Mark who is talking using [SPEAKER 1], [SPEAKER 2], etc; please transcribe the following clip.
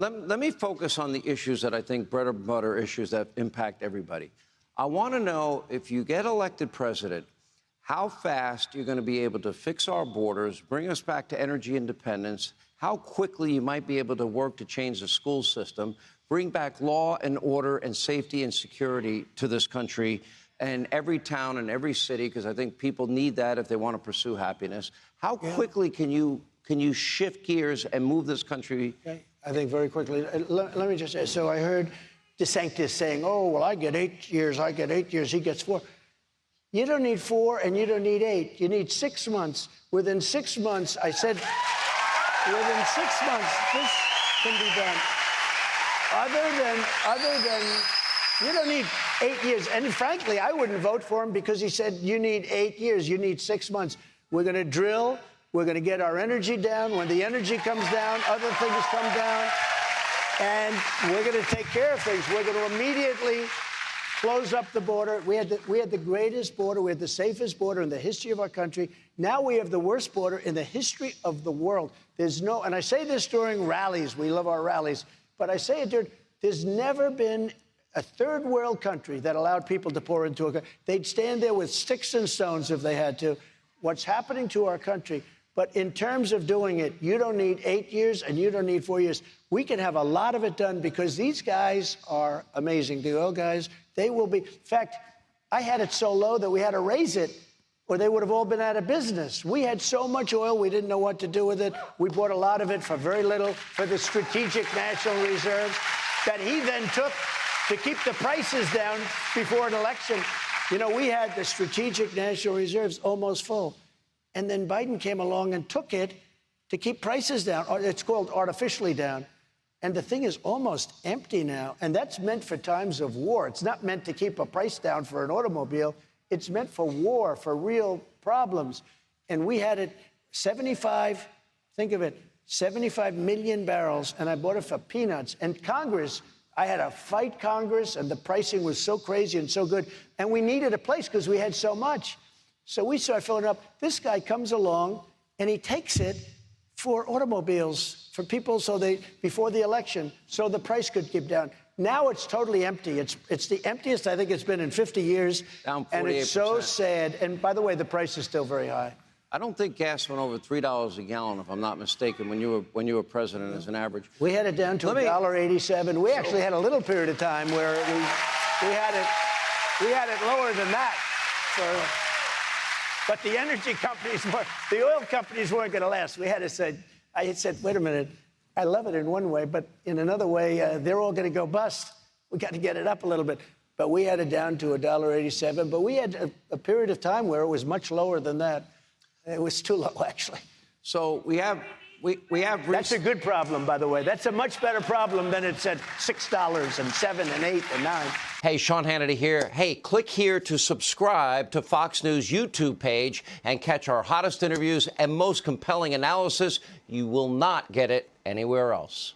[SPEAKER 1] Let me focus on the issues that I think bread and butter issues that impact everybody. I want to know, if you get elected president, how fast you're going to be able to fix our borders, bring us back to energy independence, how quickly you might be able to work to change the school system, bring back law and order and safety and security to this country and every town and every city, because I think people need that if they want to pursue happiness. How quickly can you shift gears and move this country?
[SPEAKER 2] Okay. I think very quickly. Let me just say, so I heard DeSantis saying, oh, well, I get 8 years, I get 8 years, he gets 4. You don't need 4 and you don't need 8. You need 6 months. Within 6 months, I said, within 6 months, this can be done. Other than, you don't need 8 years. And frankly, I wouldn't vote for him because he said, you need 8 years, you need 6 months. We're going to drill. We're going to get our energy down. When the energy comes down, other things come down. And we're going to take care of things. We're going to immediately close up the border. We had the greatest border. We had the safest border in the history of our country. Now we have the worst border in the history of the world. There's no, and I say this during rallies. We love our rallies. But I say it during, there's never been a third world country that allowed people to pour into a country. They'd stand there with sticks and stones if they had to. What's happening to our country? But in terms of doing it, you don't need 8 years and you don't need 4 years. We can have a lot of it done because these guys are amazing. The oil guys, they will be. In fact, I had it so low that we had to raise it or they would have all been out of business. We had so much oil, we didn't know what to do with it. We bought a lot of it for very little for the strategic national reserves that he then took to keep the prices down before an election. You know, we had the strategic national reserves almost full. And then Biden came along and took it to keep prices down. It's called artificially down. And the thing is almost empty now. And that's meant for times of war. It's not meant to keep a price down for an automobile. It's meant for war, for real problems. And we had it 75, think of it, 75 million barrels. And I bought it for peanuts. And Congress, I had to fight Congress. And the pricing was so crazy and so good. And we needed a place because we had so much. So we started filling it up. This guy comes along, and he takes it for automobiles, for people so they, before the election, so the price could keep down. Now it's totally empty. It's the emptiest I think it's been in 50 years.
[SPEAKER 1] Down 48%.
[SPEAKER 2] And it's so sad. And by the way, the price is still very high.
[SPEAKER 1] I don't think gas went over $3 a gallon, if I'm not mistaken, when you were president as an average.
[SPEAKER 2] We had it down to $1.87. We actually had a little period of time where we had it lower than that. But the energy companies, the oil companies weren't going to last. I had said, wait a minute, I love it in one way, but in another way, they're all going to go bust. We got to get it up a little bit. But we had it down to $1.87. But we had a period of time where it was much lower than that. It was too low, actually.
[SPEAKER 1] So we have.
[SPEAKER 2] That's a good problem, by the way. That's a much better problem than it's at $6 and $7 and $8 and $9.
[SPEAKER 1] Hey, Sean Hannity here. Hey, click here to subscribe to Fox News YouTube page and catch our hottest interviews and most compelling analysis. You will not get it anywhere else.